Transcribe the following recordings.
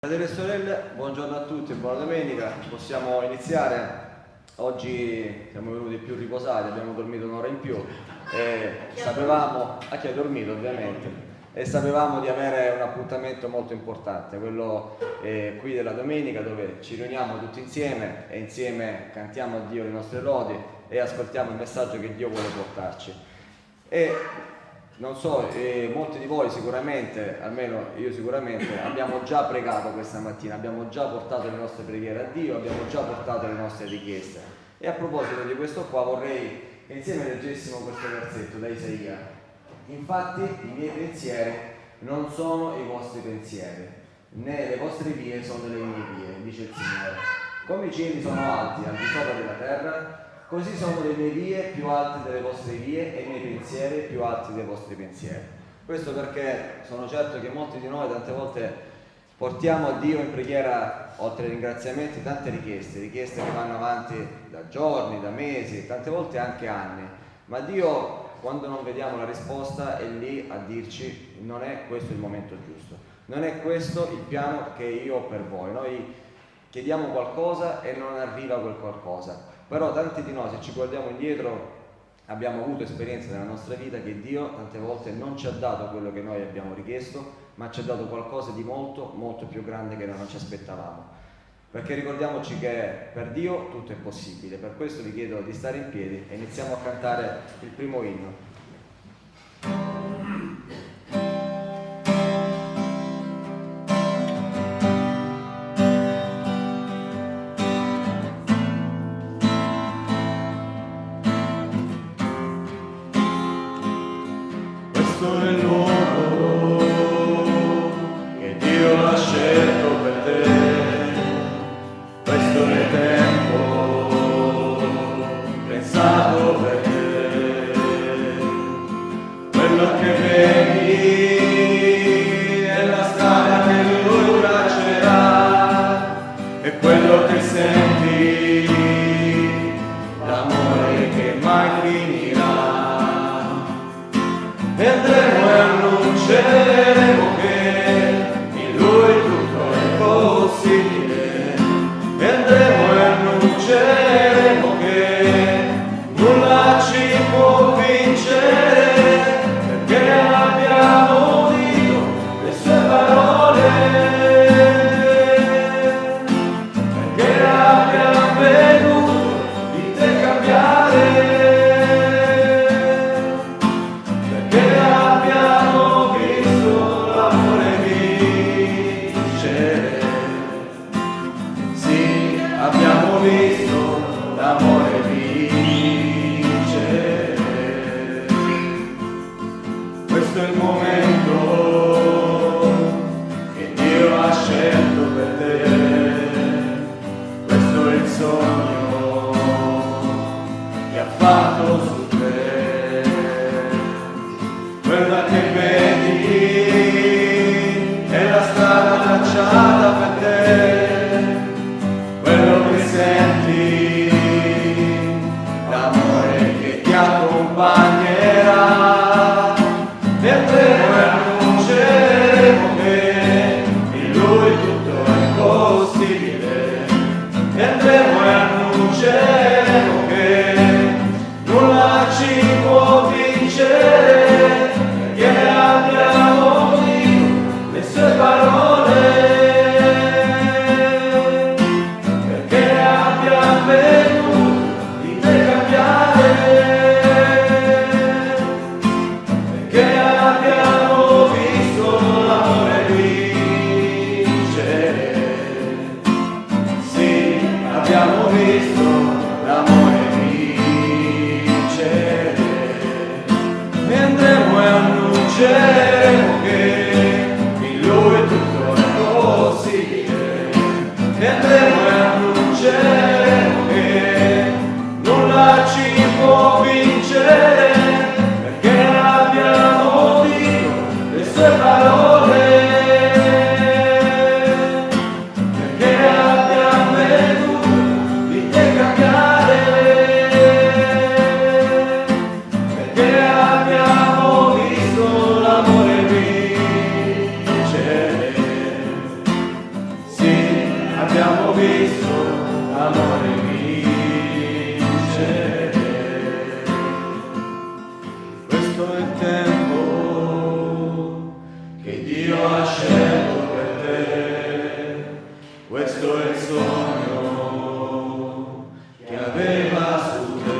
Fratelli e sorelle, buongiorno a tutti, buona domenica, possiamo iniziare. Oggi siamo venuti più riposati, abbiamo dormito un'ora in più e sapevamo, a chi ha dormito ovviamente, e sapevamo di avere un appuntamento molto importante, quello qui della domenica, dove ci riuniamo tutti insieme e insieme cantiamo a Dio le nostre lodi e ascoltiamo il messaggio che Dio vuole portarci. E non so, molti di voi sicuramente, almeno io sicuramente, abbiamo già pregato questa mattina, abbiamo già portato le nostre preghiere a Dio, abbiamo già portato le nostre richieste. E a proposito di questo qua vorrei che insieme leggessimo questo versetto da Isaia. Infatti i miei pensieri non sono i vostri pensieri, né le vostre vie sono le mie vie, dice il Signore. Come i cieli sono alti al di sopra della terra, così sono le mie vie più alte delle vostre vie e i miei pensieri più alti dei vostri pensieri. Questo perché sono certo che molti di noi tante volte portiamo a Dio in preghiera, oltre ai ringraziamenti, tante richieste che vanno avanti da giorni, da mesi, tante volte anche anni. Ma Dio, quando non vediamo la risposta, è lì a dirci: non è questo il momento giusto, non è questo il piano che io ho per voi. Noi chiediamo qualcosa e non arriva quel qualcosa. Però tanti di noi, se ci guardiamo indietro, abbiamo avuto esperienze nella nostra vita che Dio tante volte non ci ha dato quello che noi abbiamo richiesto, ma ci ha dato qualcosa di molto, molto più grande che noi non ci aspettavamo. Perché ricordiamoci che per Dio tutto è possibile. Per questo vi chiedo di stare in piedi e iniziamo a cantare il primo inno. Questo è il luogo che Dio ha scelto per te, questo è il tempo pensato per te, quello che vedi è la strada che Lui traccerà, è quello che senti, l'amore che mai finirà. E andremo e annunceremo che in Lui tutto è possibile. E andremo e annunceremo che nulla ci può vincere, perché abbiamo udito le sue parole, perché abbiamo veduto di te cambiare. Abbiamo visto l'amore vincere. Questo è il momento che Dio ha scelto per te, questo è il sogno che ha fatto su te. Quella che vedi è la strada tracciata per te, senti l'amore che ti accompagnerà. E andremo e annunceremo che in Lui tutto è possibile. E andremo e annunceremo che nulla ci può vincere, perché abbiamo udito le sue parole. Abbiamo visto l'amore vincere. E andremo e annunceremo che in Lui l'amore vince. Questo è il tempo che Dio ha scelto per te, questo è il sogno che aveva su te.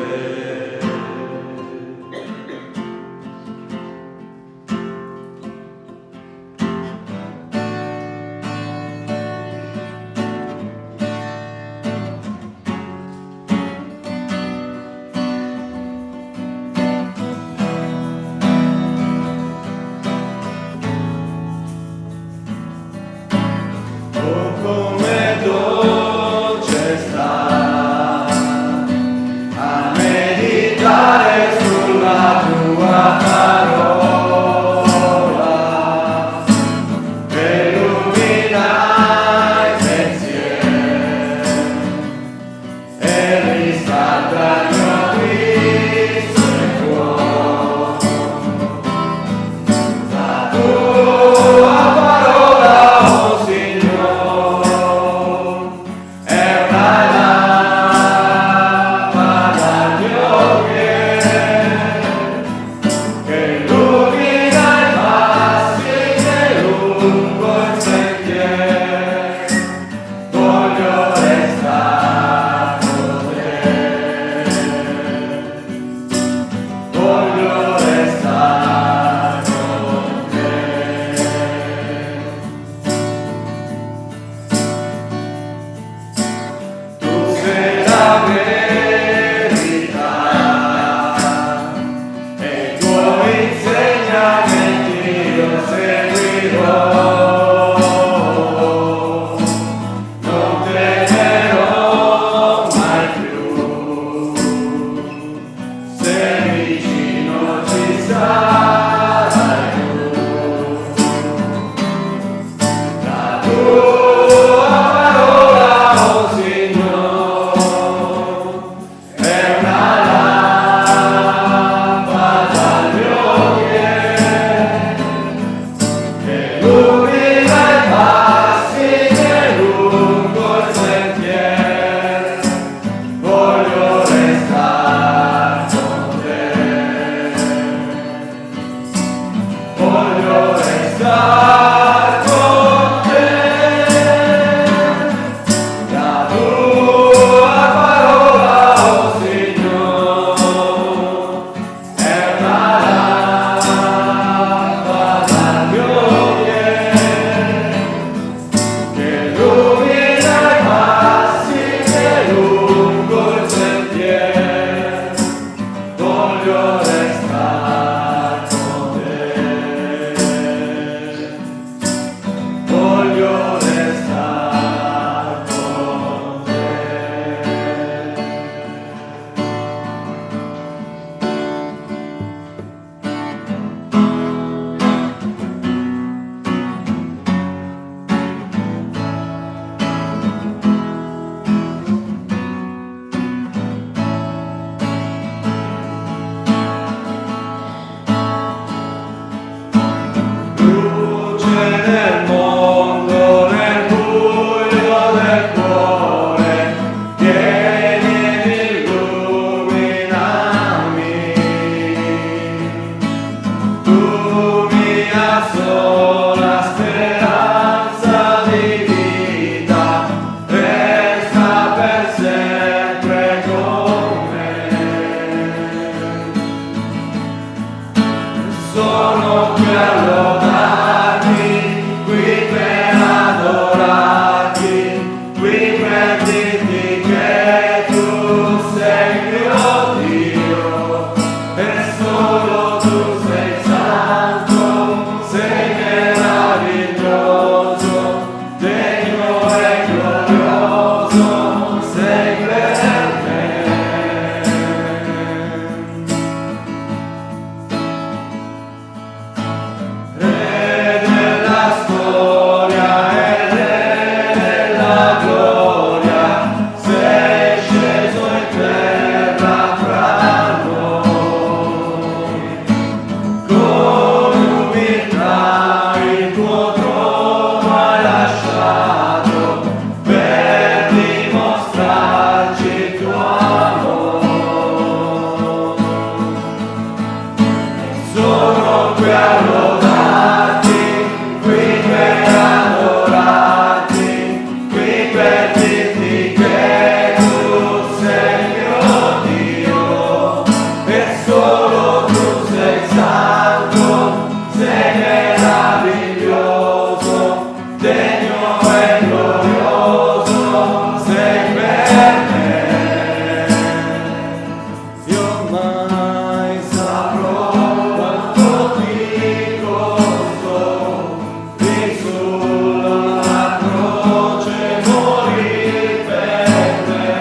sulla croce morì per me,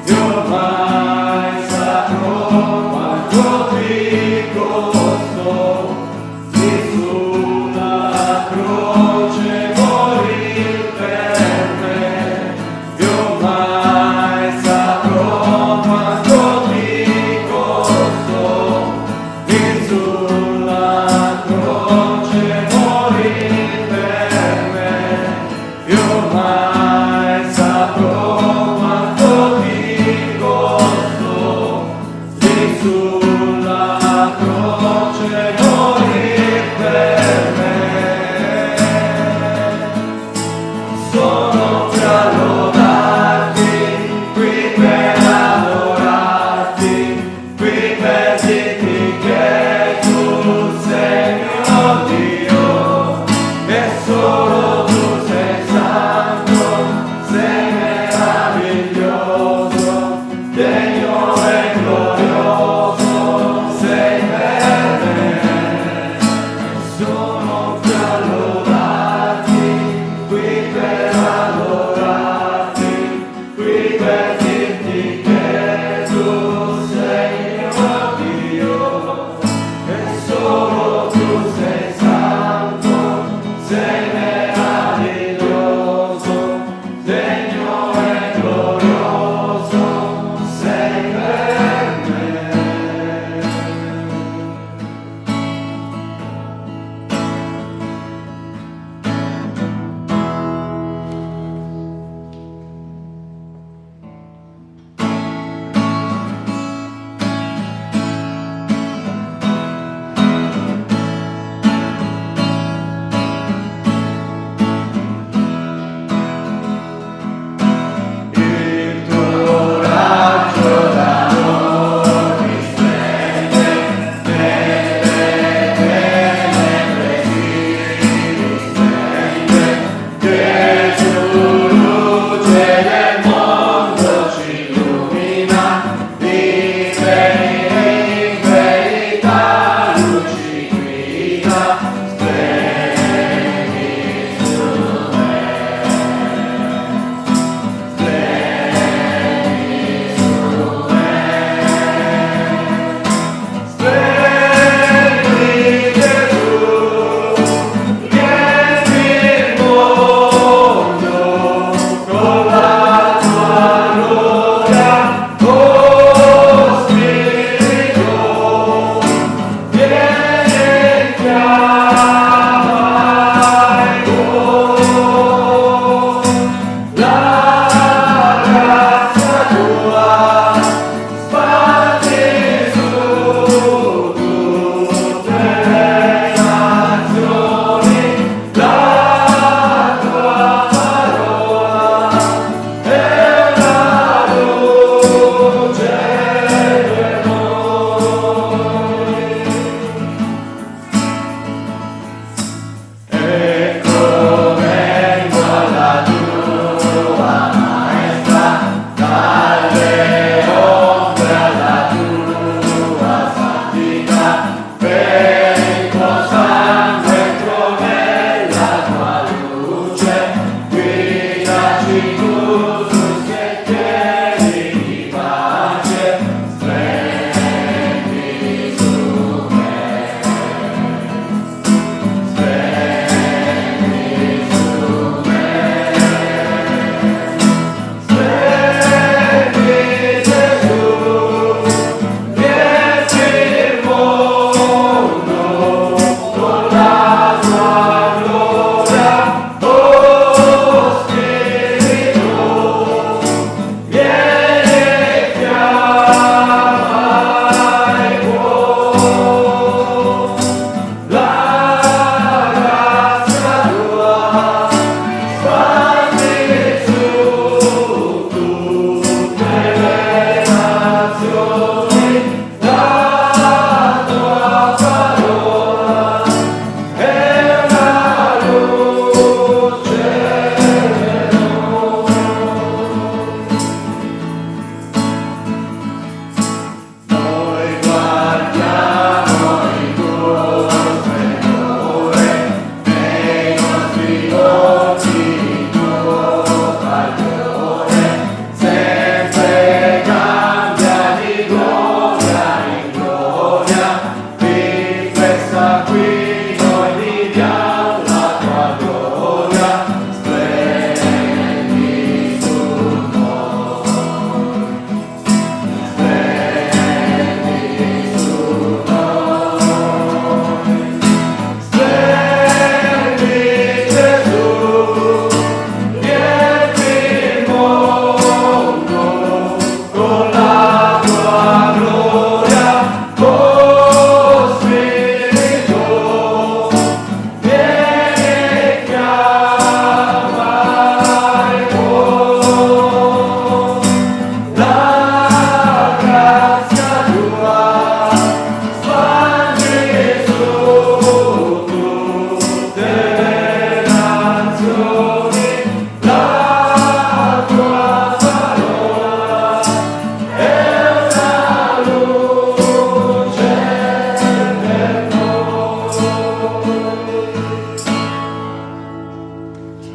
e ormai saprò quanto ti costò, che sulla croce morì per me, e ormai saprò quanto ti costò, che sulla croce morì per me.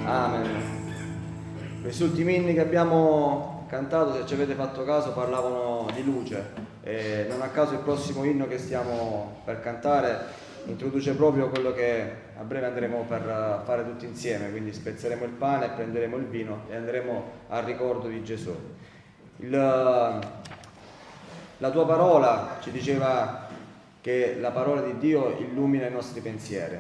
Amen. Questi ultimi inni che abbiamo cantato, se ci avete fatto caso, parlavano di luce. E non a caso il prossimo inno che stiamo per cantare introduce proprio quello che a breve andremo per fare tutti insieme, quindi spezzeremo il pane, prenderemo il vino e andremo al ricordo di Gesù. La tua parola ci diceva che la parola di Dio illumina i nostri pensieri.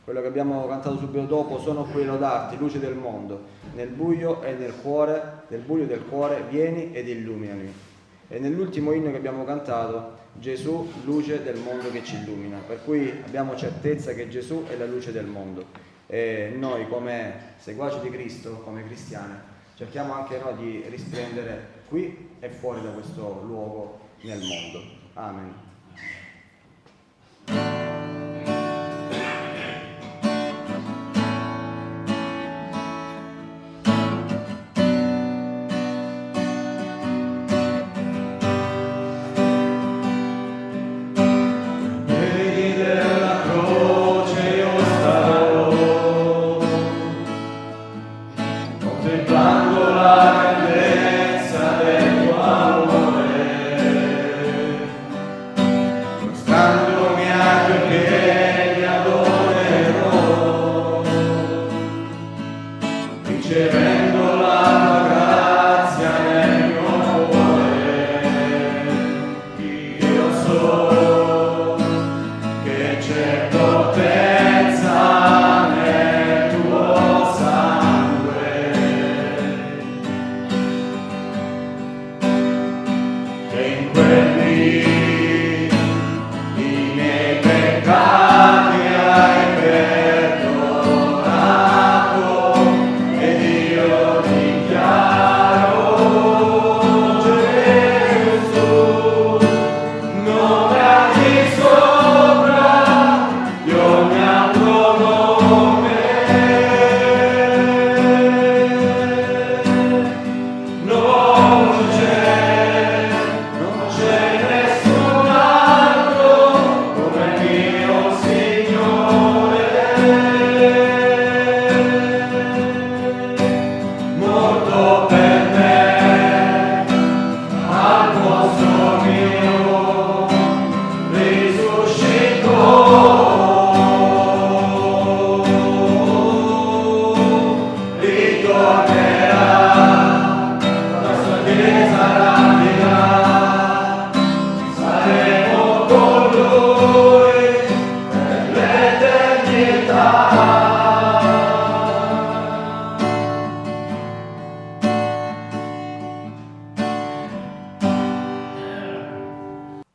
Quello che abbiamo cantato subito dopo: sono qui lodarti, luce del mondo, nel buio e nel cuore, nel buio del cuore, vieni ed illuminami. E nell'ultimo inno che abbiamo cantato, Gesù, luce del mondo che ci illumina, per cui abbiamo certezza che Gesù è la luce del mondo e noi come seguaci di Cristo, come cristiani, cerchiamo anche noi di risplendere qui e fuori da questo luogo nel mondo. Amen.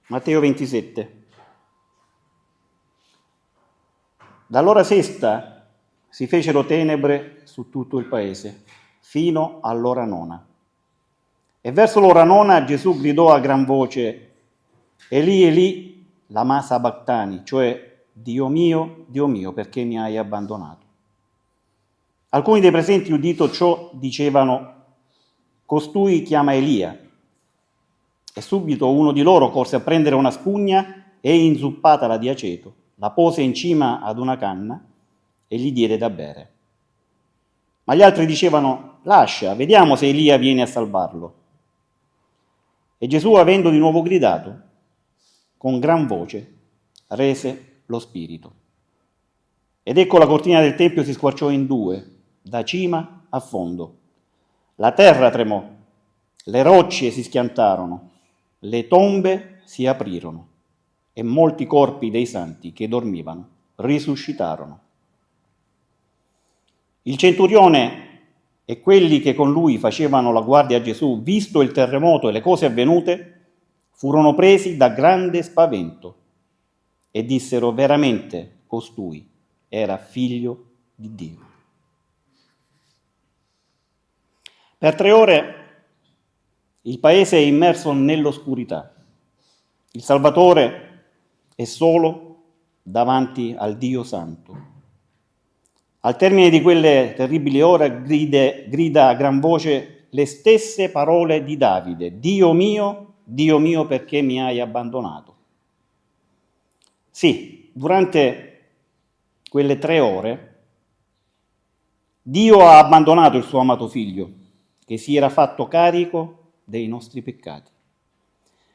Matteo 27. Dall'ora sesta si fecero tenebre su tutto il paese, fino all'ora nona. E verso l'ora nona Gesù gridò a gran voce: Eli, Eli, lama sabachthani, cioè Dio mio, perché mi hai abbandonato? Alcuni dei presenti, udito ciò, dicevano: costui chiama Elia. E subito uno di loro corse a prendere una spugna e, inzuppatala di aceto, la pose in cima ad una canna e gli diede da bere. Ma gli altri dicevano: lascia, vediamo se Elia viene a salvarlo. E Gesù, avendo di nuovo gridato, con gran voce, rese lo spirito. Ed ecco la cortina del tempio si squarciò in due, da cima a fondo. La terra tremò, le rocce si schiantarono, le tombe si aprirono e molti corpi dei santi che dormivano risuscitarono. Il centurione e quelli che con lui facevano la guardia a Gesù, visto il terremoto e le cose avvenute, furono presi da grande spavento e dissero: veramente costui era figlio di Dio. Per 3 ore il paese è immerso nell'oscurità. Il Salvatore è solo davanti al Dio Santo. Al termine di quelle terribili ore grida a gran voce le stesse parole di Davide: Dio mio, perché mi hai abbandonato? Sì, durante quelle 3 ore Dio ha abbandonato il suo amato figlio, che si era fatto carico dei nostri peccati.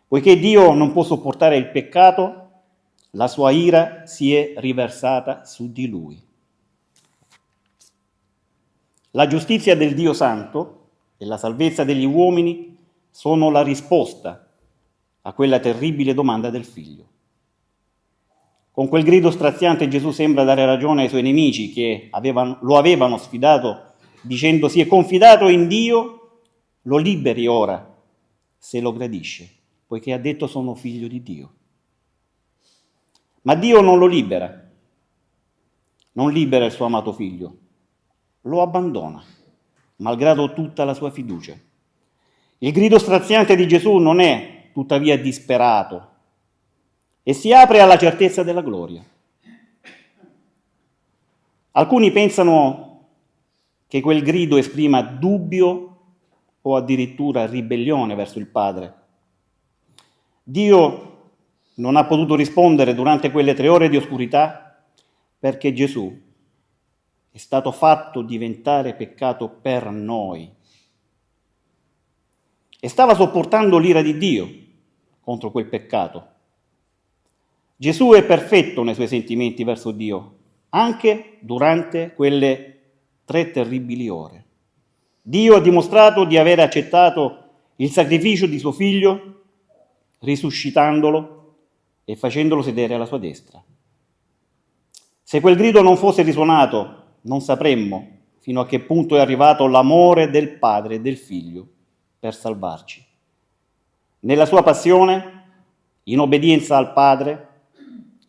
Poiché Dio non può sopportare il peccato, la sua ira si è riversata su di lui. La giustizia del Dio Santo e la salvezza degli uomini sono la risposta a quella terribile domanda del figlio. Con quel grido straziante Gesù sembra dare ragione ai suoi nemici che lo avevano sfidato dicendo: si è confidato in Dio, lo liberi ora se lo gradisce, poiché ha detto sono figlio di Dio. Ma Dio non lo libera, non libera il suo amato figlio, lo abbandona, malgrado tutta la sua fiducia. Il grido straziante di Gesù non è tuttavia disperato e si apre alla certezza della gloria. Alcuni pensano che quel grido esprima dubbio o addirittura ribellione verso il Padre. Dio non ha potuto rispondere durante quelle 3 ore di oscurità perché Gesù è stato fatto diventare peccato per noi e stava sopportando l'ira di Dio contro quel peccato. Gesù è perfetto nei suoi sentimenti verso Dio, anche durante quelle 3 terribili ore. Dio ha dimostrato di aver accettato il sacrificio di suo figlio, risuscitandolo e facendolo sedere alla sua destra. Se quel grido non fosse risuonato, non sapremmo fino a che punto è arrivato l'amore del Padre e del Figlio per salvarci. Nella sua passione, in obbedienza al Padre,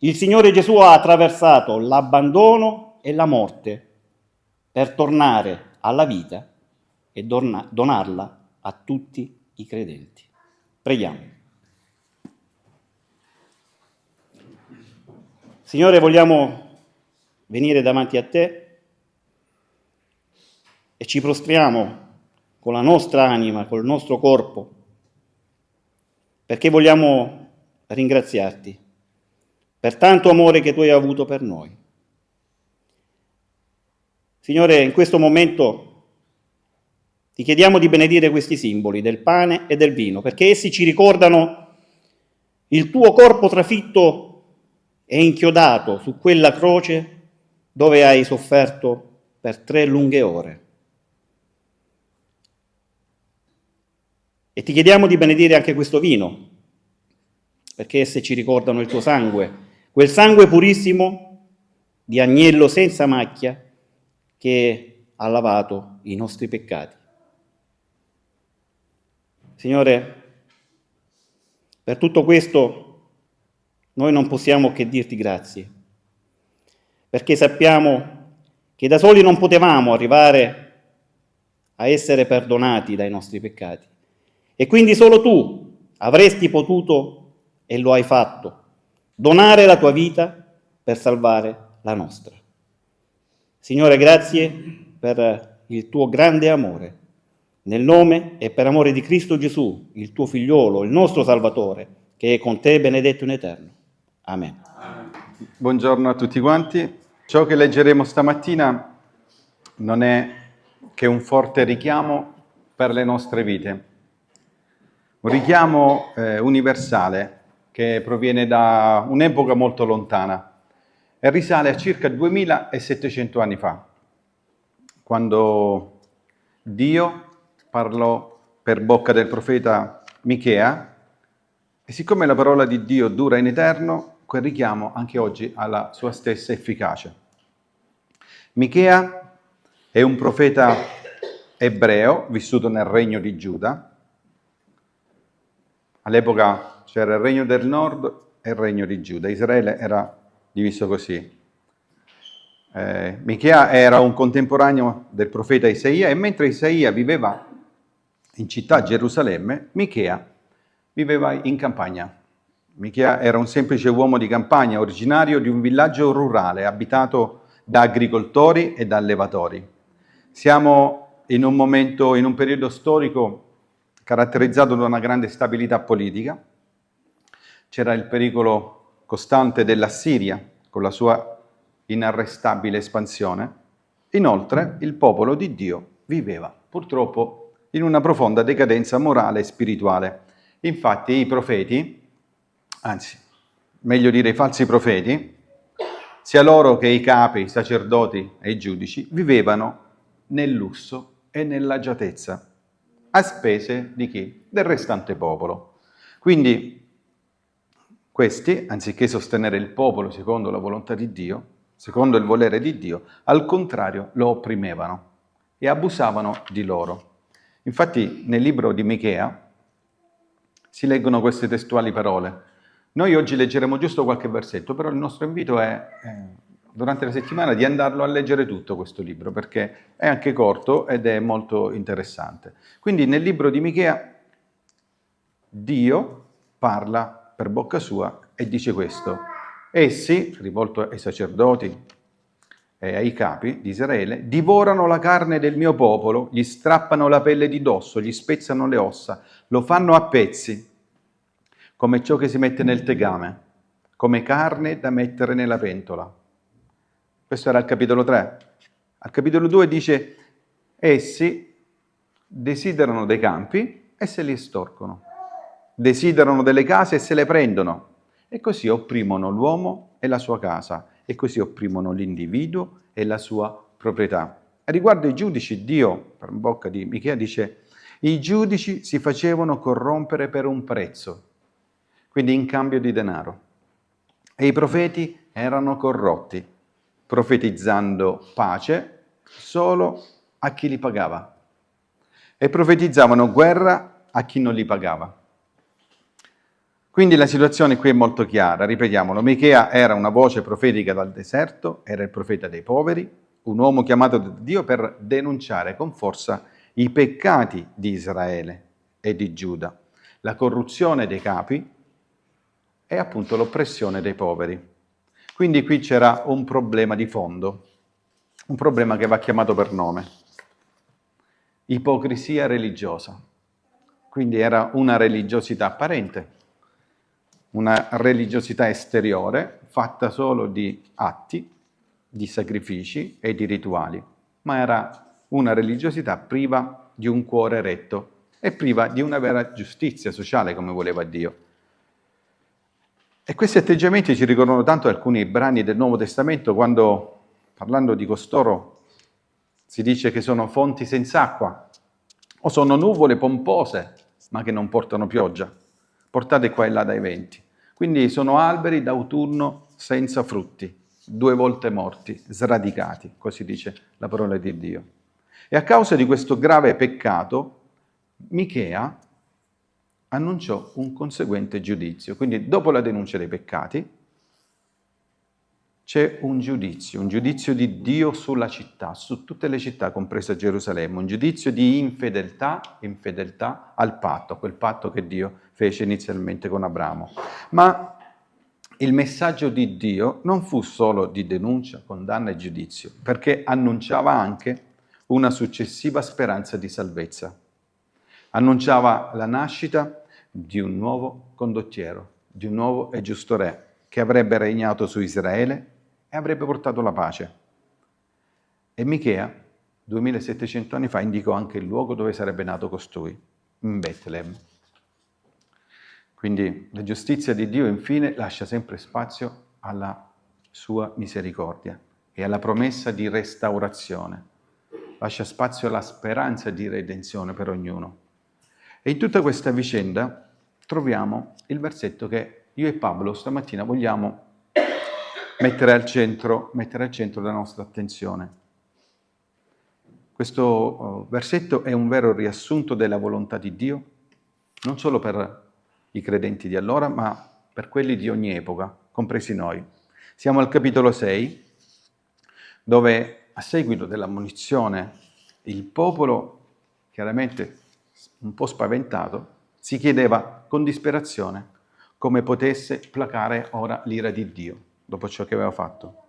il Signore Gesù ha attraversato l'abbandono e la morte per tornare alla vita e donarla a tutti i credenti. Preghiamo. Signore, vogliamo venire davanti a te e ci prostriamo con la nostra anima, col nostro corpo, perché vogliamo ringraziarti per tanto amore che tu hai avuto per noi. Signore, in questo momento ti chiediamo di benedire questi simboli del pane e del vino, perché essi ci ricordano il tuo corpo trafitto e inchiodato su quella croce dove hai sofferto per 3 lunghe ore. E ti chiediamo di benedire anche questo vino, perché esse ci ricordano il tuo sangue, quel sangue purissimo di agnello senza macchia che ha lavato i nostri peccati. Signore, per tutto questo noi non possiamo che dirti grazie, perché sappiamo che da soli non potevamo arrivare a essere perdonati dai nostri peccati. E quindi solo tu avresti potuto, e lo hai fatto, donare la tua vita per salvare la nostra. Signore, grazie per il tuo grande amore. Nel nome e per amore di Cristo Gesù, il tuo figliolo, il nostro Salvatore, che è con te benedetto in eterno. Amen. Buongiorno a tutti quanti. Ciò che leggeremo stamattina non è che un forte richiamo per le nostre vite, un richiamo universale che proviene da un'epoca molto lontana e risale a circa 2700 anni fa, quando Dio parlò per bocca del profeta Michea, e siccome la parola di Dio dura in eterno, quel richiamo anche oggi ha la sua stessa efficacia. Michea è un profeta ebreo vissuto nel regno di Giuda. All'epoca c'era il regno del nord e il regno di Giuda. Israele era diviso così. Michea era un contemporaneo del profeta Isaia, e mentre Isaia viveva in città Gerusalemme, Michea viveva in campagna. Michea era un semplice uomo di campagna, originario di un villaggio rurale abitato da agricoltori e da allevatori. Siamo in un periodo storico caratterizzato da una grande stabilità politica. C'era il pericolo costante dell'Assiria con la sua inarrestabile espansione, Inoltre, il popolo di Dio viveva purtroppo in una profonda decadenza morale e spirituale. Infatti i profeti, anzi, meglio dire i falsi profeti, sia loro che i capi, i sacerdoti e i giudici, vivevano nel lusso e nell'agiatezza, a spese di chi? Del restante popolo. Quindi questi, anziché sostenere il popolo secondo la volontà di Dio, secondo il volere di Dio, al contrario lo opprimevano e abusavano di loro. Infatti nel libro di Michea si leggono queste testuali parole. Noi oggi leggeremo giusto qualche versetto, però il nostro invito è, durante la settimana, di andarlo a leggere tutto questo libro, perché è anche corto ed è molto interessante. Quindi nel libro di Michea Dio parla per bocca sua e dice questo: essi, rivolto ai sacerdoti e ai capi di Israele, divorano la carne del mio popolo, gli strappano la pelle di dosso, gli spezzano le ossa, lo fanno a pezzi, come ciò che si mette nel tegame, come carne da mettere nella pentola. Questo era il capitolo 3. Al capitolo 2 dice: essi desiderano dei campi e se li estorcono, desiderano delle case e se le prendono, e così opprimono l'uomo e la sua casa, e così opprimono l'individuo e la sua proprietà. A riguardo ai giudici, Dio, per bocca di Michea, dice: i giudici si facevano corrompere per un prezzo, quindi in cambio di denaro, e i profeti erano corrotti, profetizzando pace solo a chi li pagava, e profetizzavano guerra a chi non li pagava. Quindi la situazione qui è molto chiara, ripetiamolo: Michea era una voce profetica dal deserto, era il profeta dei poveri, un uomo chiamato da Dio per denunciare con forza i peccati di Israele e di Giuda, la corruzione dei capi e appunto l'oppressione dei poveri. Quindi qui c'era un problema di fondo, un problema che va chiamato per nome: ipocrisia religiosa. Quindi era una religiosità apparente, una religiosità esteriore fatta solo di atti, di sacrifici e di rituali, ma era una religiosità priva di un cuore retto e priva di una vera giustizia sociale come voleva Dio. E questi atteggiamenti ci ricordano tanto alcuni brani del Nuovo Testamento, quando, parlando di costoro, si dice che sono fonti senza acqua o sono nuvole pompose ma che non portano pioggia, portate qua e là dai venti. Quindi sono alberi d'autunno senza frutti, 2 volte morti, sradicati, così dice la parola di Dio. E a causa di questo grave peccato, Michea annunciò un conseguente giudizio. Quindi dopo la denuncia dei peccati c'è un giudizio di Dio sulla città, su tutte le città, compresa Gerusalemme, un giudizio di infedeltà al patto, quel patto che Dio fece inizialmente con Abramo. Ma il messaggio di Dio non fu solo di denuncia, condanna e giudizio, perché annunciava anche una successiva speranza di salvezza. Annunciava la nascita di un nuovo condottiero, di un nuovo e giusto re, che avrebbe regnato su Israele e avrebbe portato la pace. E Michea, 2700 anni fa, indicò anche il luogo dove sarebbe nato costui, in Betlemme. Quindi la giustizia di Dio, infine, lascia sempre spazio alla sua misericordia e alla promessa di restaurazione. Lascia spazio alla speranza di redenzione per ognuno. E in tutta questa vicenda troviamo il versetto che io e Pablo stamattina vogliamo mettere al centro della nostra attenzione. Questo versetto è un vero riassunto della volontà di Dio, non solo per i credenti di allora, ma per quelli di ogni epoca, compresi noi. Siamo al capitolo 6, dove a seguito dell'ammonizione il popolo, chiaramente un po' spaventato, si chiedeva con disperazione come potesse placare ora l'ira di Dio dopo ciò che aveva fatto.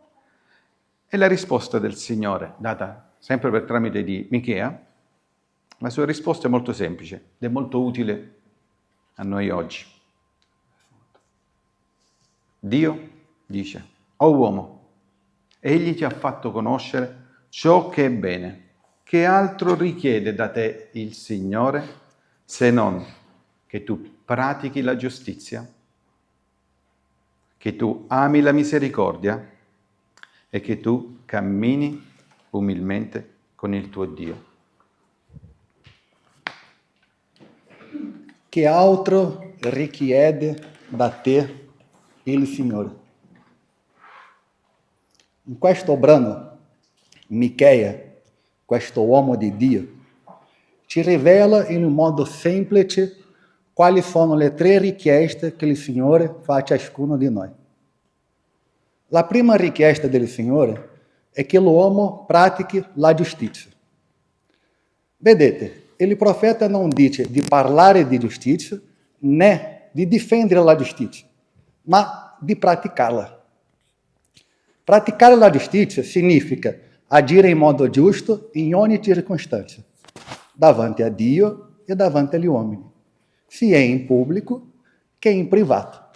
E la risposta del Signore, data sempre per tramite di Michea, la sua risposta è molto semplice ed è molto utile a noi oggi. Dio dice: o uomo, egli ti ha fatto conoscere ciò che è bene. Che altro richiede da te il Signore se non che tu pratichi la giustizia, che tu ami la misericordia e che tu cammini umilmente con il tuo Dio? Che altro richiede da te il Signore? In questo brano, Micheia, questo uomo di Dio, ci rivela in un modo semplice quali sono le tre richieste che il Signore fa a ciascuno di noi. La prima richiesta del Signore è che l'uomo pratichi la giustizia. Vedete, il profeta non dice di parlare di giustizia né di difendere la giustizia, ma di praticarla. Praticare la giustizia significa agire in modo giusto in ogni circostanza, davanti a Dio e davanti agli uomini, sia in pubblico che in privato.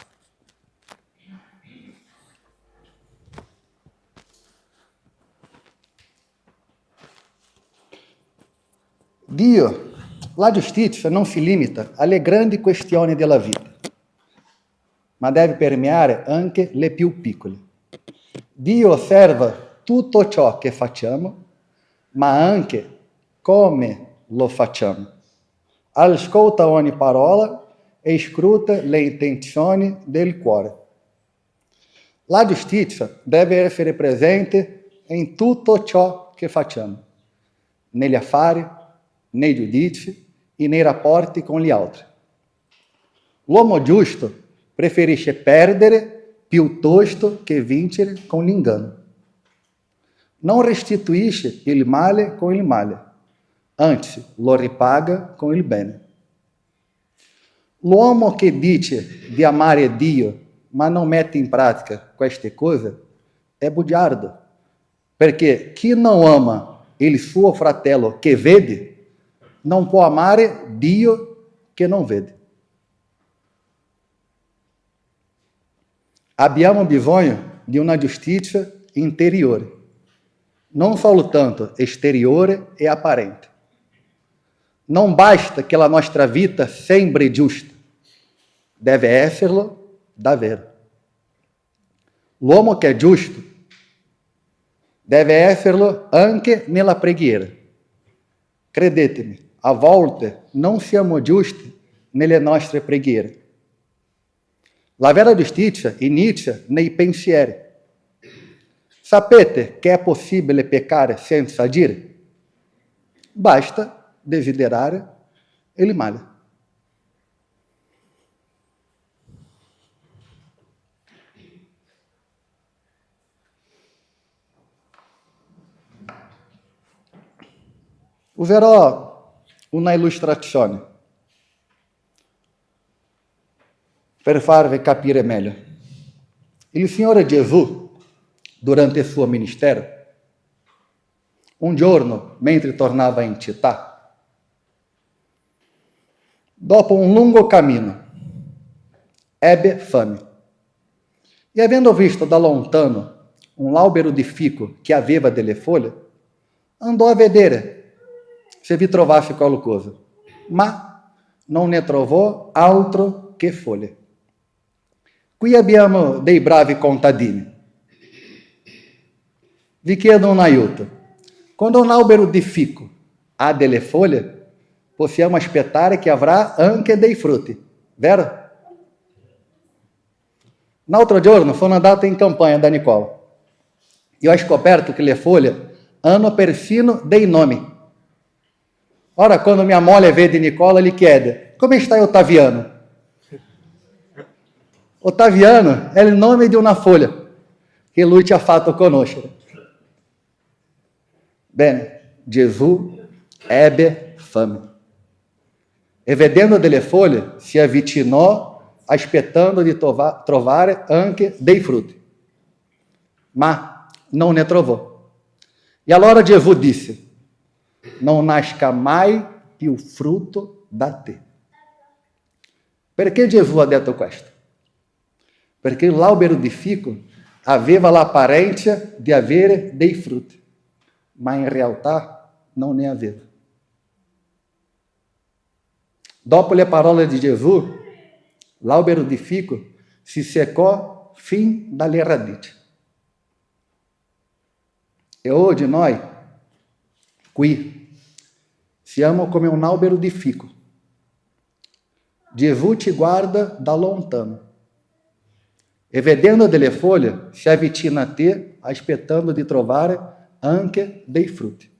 Dio, la giustizia non si limita alle grandi questioni della vita, ma deve permeare anche le più piccole. Dio osserva tutto ciò che facciamo, ma anche come lo facciamo. Ascolta ogni parola e scruta le intenzioni del cuore. La giustizia deve essere presente in tutto ciò che facciamo, negli affari, nei giudizi e nei rapporti con gli altri. L'uomo giusto preferisce perdere piuttosto che vincere con l'inganno. Non restituisce il male con il male, anzi lo ripaga con il bene. L'uomo che dice di amare Dio, ma non mette in pratica queste cose, è bugiardo, perché chi non ama il suo fratello che vede, non può amare Dio che non vede. Abbiamo bisogno di una giustizia interiore, non soltanto esteriore e apparente. Non basta che la nostra vita sembri giusta, deve esserlo davvero. L'uomo che è giusto deve esserlo anche nella preghiera. Credetemi, a volte non siamo giusti nelle nostre preghiere. La vera giustizia inizia nei pensieri. Sapete che è possibile peccare senza agire? Basta desiderare il male. Userò una illustrazione per farvi capire meglio. Il Signore Gesù, durante il suo ministero, un giorno, mentre tornava in città, dopo un lungo cammino, ebbe fame. E avendo visto da lontano un albero di fico che aveva delle foglie, andò a vedere se vi trovasse qualcosa, ma non ne trovò altro che foglie. Qui abbiamo dei bravi contadini. Vi chiedo un aiuto. Quando un albero di fico ha delle foglie, possiamo aspettare che avrà anche dei frutti, vero? L'altro giorno sono andato in campagna da Nicola e ho scoperto che le foglie hanno persino dei nomi. Ora, quando minha moglie vede Nicola, gli chiede: come stai, Ottaviano? Ottaviano è il nome di una foglia che lui ci ha fatto conoscere. Bene, Gesù ebbe fame e vedendo delle foglie si avvicinò aspettando di trovare anche dei frutti, ma non ne trovò. E allora Gesù disse: non nasca mai più frutto da te. Perché Gesù ha detto questo? Perché l'albero di fico aveva l'apparenza di avere dei frutti, ma in realtà non ne aveva. Dopo le parole di Gesù, l'albero di fico si seccò fin dalle radici. E oggi noi, qui, siamo come un albero di fico. Gesù ci guarda da lontano e, vedendo delle foglie, si avvicina a te, aspettando di trovare anche dei frutti.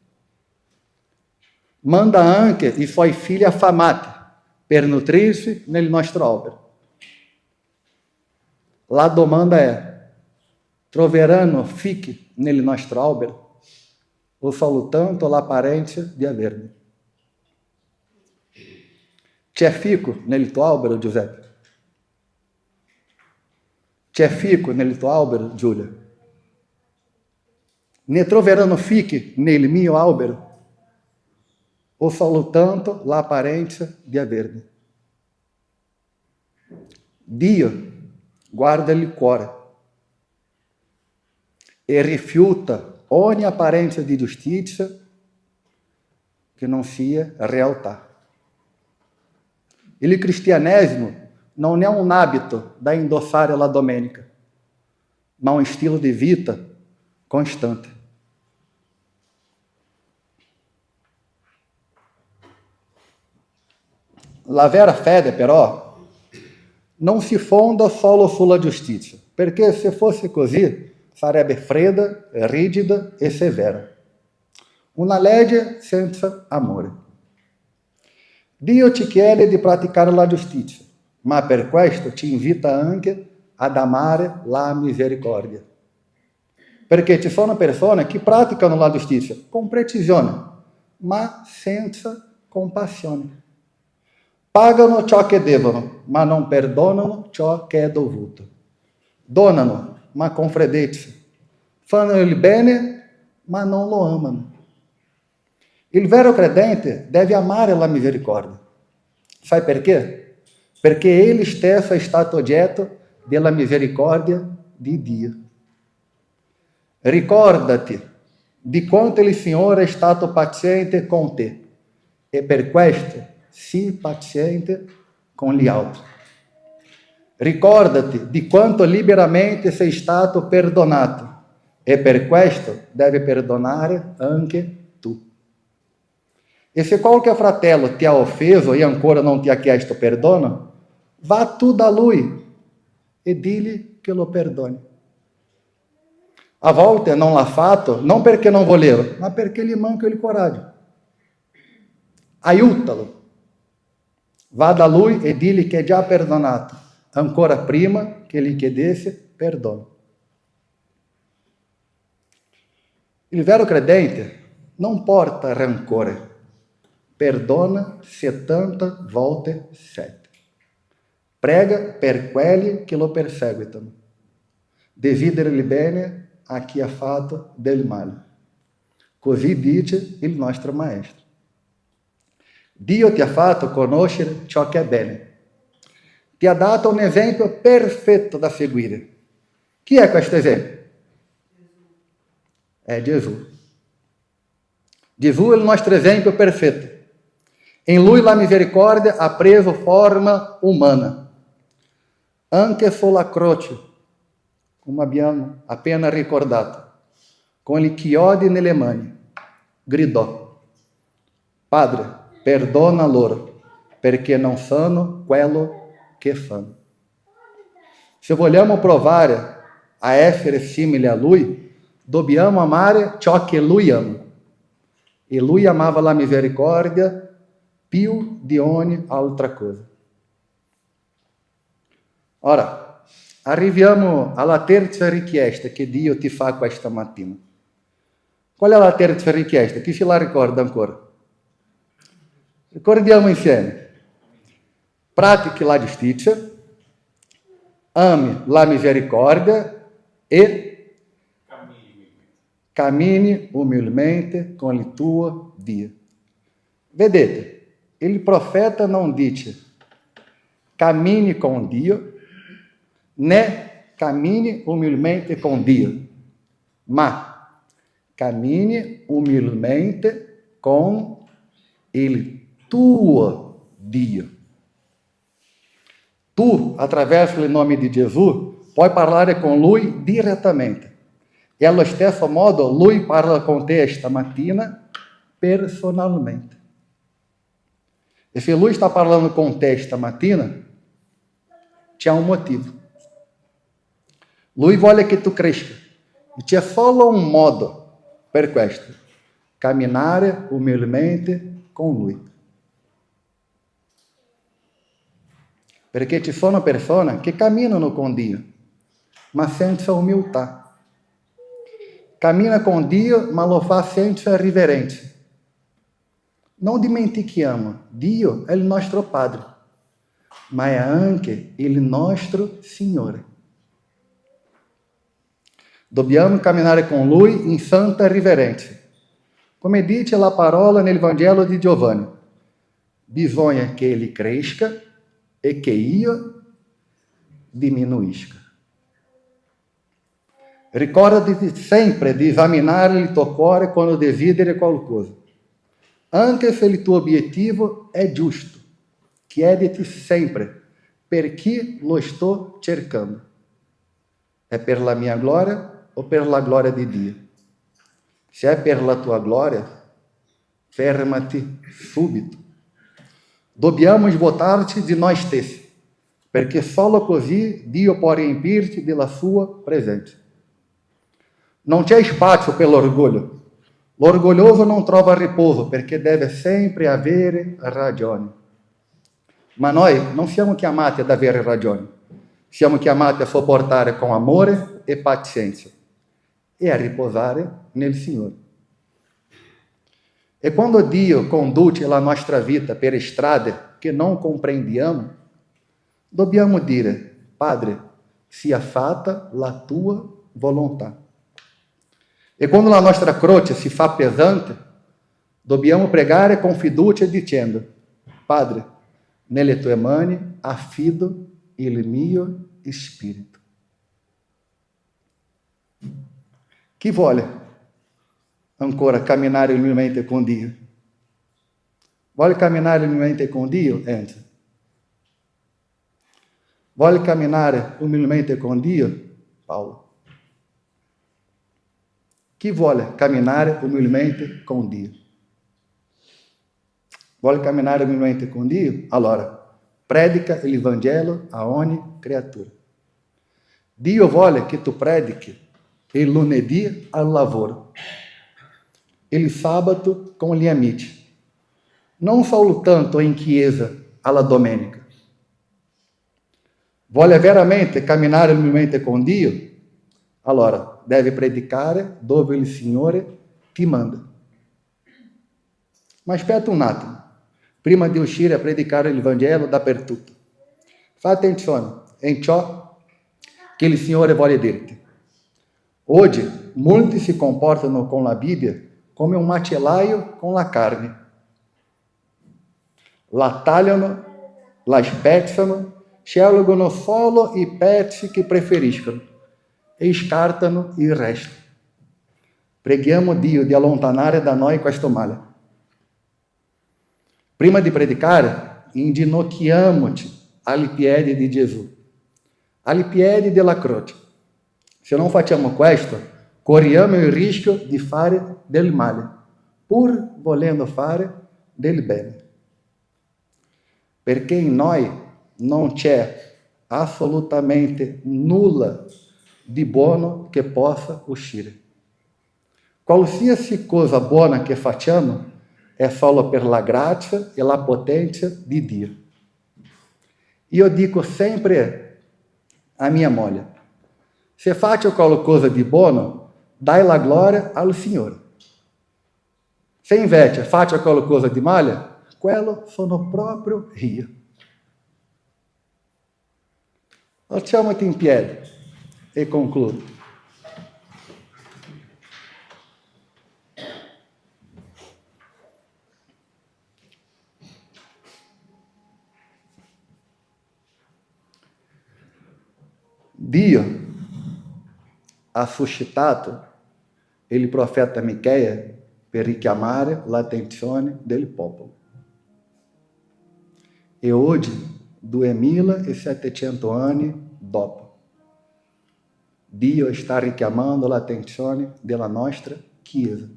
Manda anche i suoi figli affamati per nutrirsi nel nostro albero. La domanda è: troveranno fichi nel nostro albero o soltanto l'apparenza di averne? C'è fico nel tuo albero, Giuseppe? C'è fico nel tuo albero, Giulia? Ne troveranno fichi nel mio albero o soltanto l'apparenza di averne? Dio guarda il cuore e rifiuta ogni apparenza di giustizia che non sia realtà. Il cristianesimo non è un hábito da indossare la domenica, ma un stile di vita costante. La vera fede, però, non si fonda solo sulla giustizia, perché se fosse così sarebbe fredda, rigida e severa. Una legge senza amore. Dio ci chiede di praticare la giustizia, ma per questo ci invita anche ad amare la misericordia. Perché ci sono persone che praticano la giustizia con precisione, ma senza compassione. Pagano ciò che devono, ma non perdonano ciò che è dovuto. Donano, ma con freddezza. Fanno il bene, ma non lo amano. Il vero credente deve amare la misericordia. Sai perché? Perché ele stesso è stato oggetto della misericordia di Dio. Ricordati di quanto il Signore è stato paziente con te e per questo sii paziente con gli altri. Ricordati di quanto liberamente sei stato perdonato e per questo devi perdonare anche tu. E se qualche fratello ti ha offeso e ancora non ti ha chiesto perdono, vá tu da lui e digli che lo perdoni. A volte non l'ha fatto non perché non voleva, ma perché gli manca il coraggio. Aiutalo. Vá da lui e digli che è già perdonato, ancora prima che gli chiedesse perdono. Il vero credente non porta rancore, perdona 70 volte 7. Prega per quelli che lo perseguitano. Desidera il bene a chi ha fatto del male. Così dice il nostro Maestro. Dio ti ha fatto conoscere ciò che è bene. Ti ha dato un esempio perfetto da seguire. Chi è questo esempio? È Gesù. Gesù è il nostro esempio perfetto. In lui la misericordia ha preso forma umana. Anche sulla croce, come abbiamo appena ricordato, con il chiodi nelle mani, gridò: Padre, perdona loro, perché non sanno quello che fanno. Se vogliamo provare a essere simili a lui, dobbiamo amare ciò che lui ama. E lui amava la misericordia più di ogni altra cosa. Ora, arriviamo alla terza richiesta che Dio ti fa questa mattina. Qual è la terza richiesta? Chi se la ricorda ancora? Ricordiamo insieme. Pratichi la giustizia, ame la misericordia e cammini umilmente con il tuo Dio. Vedete, il profeta non dice cammini con Dio, né cammini umilmente com Dio, ma cammini umilmente com il tuo Dio. Tu, attraverso il nome di Gesù, puoi parlare con Lui direttamente. E allo stesso modo Lui parla con te stamattina personalmente. E se Lui está parlando com te stamattina, c'è un motivo. Lui vuole che tu cresca. E c'è solo un modo per questo: camminare umilmente con Lui. Perché ci sono persone che camminano con Dio, ma senza umiltà. Cammina con Dio, ma lo fa senza riverenza. Non dimentichiamo, Dio è il nostro Padre, ma è anche il nostro Signore. Dobbiamo camminare con Lui in santa riverenza. Come dice la parola nel Vangelo di Giovanni, bisogna che Ele cresca e che io diminuisca. Ricordati sempre di esaminare il tuo cuore quando desideri qualcosa. Anche se il tuo obiettivo è giusto, chiediti sempre: per chi lo sto cercando? È per la mia gloria o per la gloria di Dio? Se è per la tua gloria, fermati subito. Dobbiamo svuotarci di noi stessi, perché solo così Dio può riempirci della sua presenza. Non c'è spazio per l'orgoglio. L'orgoglioso non trova riposo perché deve sempre avere ragione. Ma noi non siamo chiamati ad avere ragione. Siamo chiamati a sopportare con amore e pazienza e a riposare nel Signore. E quando Dio conduce la nostra vita per strade che non comprendiamo, dobbiamo dire: Padre, sia fatta la tua volontà. E quando la nostra croce si fa pesante, dobbiamo pregare con fiducia dicendo: Padre, nelle tue mani affido il mio spirito. Chi vuole ancora camminare umilmente con Dio? Vuole camminare umilmente con Dio? Entra. Vuole camminare umilmente con Dio? Paulo. Chi vuole camminare umilmente con Dio? Vuole camminare umilmente con Dio? Allora, predica il Vangelo a ogni creatura. Dio vuole che tu predichi il lunedì al lavoro, il sabato con gli amici, non soltanto in chiesa alla domenica. Vuole veramente camminare umilmente con Dio? Allora, deve predicare dove il Signore ti manda. Ma aspetta un attimo, prima di uscire a predicare il Vangelo dappertutto. Fa attenzione in ciò che il Signore vuole dirti. Oggi molti si comportano con la Bibbia come un macellaio con la carne. La tagliano, la spezzano, scelgono solo i pezzi che preferiscono e scartano il resto. Preghiamo Dio di allontanare da noi questo male. Prima di predicare, inginocchiamoci ai piedi di Gesù, ai piedi della croce. Se non facciamo questo, corriamo il rischio di fare del male, pur volendo fare del bene. Perché in noi non c'è assolutamente nulla di buono che possa uscire. Qualsiasi cosa buona che facciamo è solo per la grazia e la potenza di Dio. Io dico sempre a mia moglie: se faccio qualcosa di buono, dai la gloria al Signore. Se invece faccio qualcosa di male, quello sono proprio io. Alziamoti in piedi e concludo. Dio ha suscitato il profeta Micheia per richiamare l'attenzione del popolo. E oggi, 2700 anni dopo, Dio sta richiamando l'attenzione della nostra Chiesa.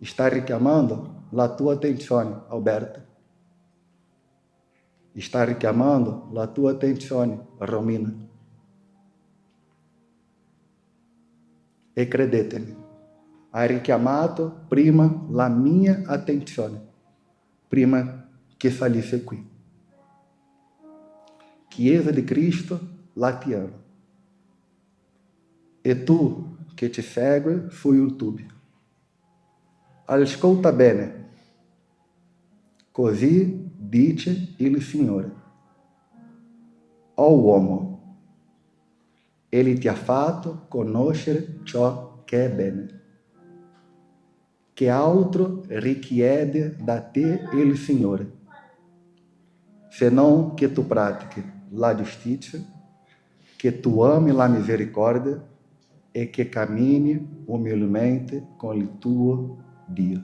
Sta richiamando la tua attenzione, Alberto. Sta richiamando la tua attenzione, Romina. E credetemi, ha richiamato prima la mia attenzione, prima che salisse qui. Chiesa di Cristo, la ti amo. E tu che ci segui su YouTube, ascolta bene. Così dice il Signore. O uomo, Egli ti ha fatto conoscere ciò che è bene. Che altro richiede da te il Signore, se non che tu pratichi la giustizia, che tu ami la misericordia e che cammini umilmente con il tuo Dio.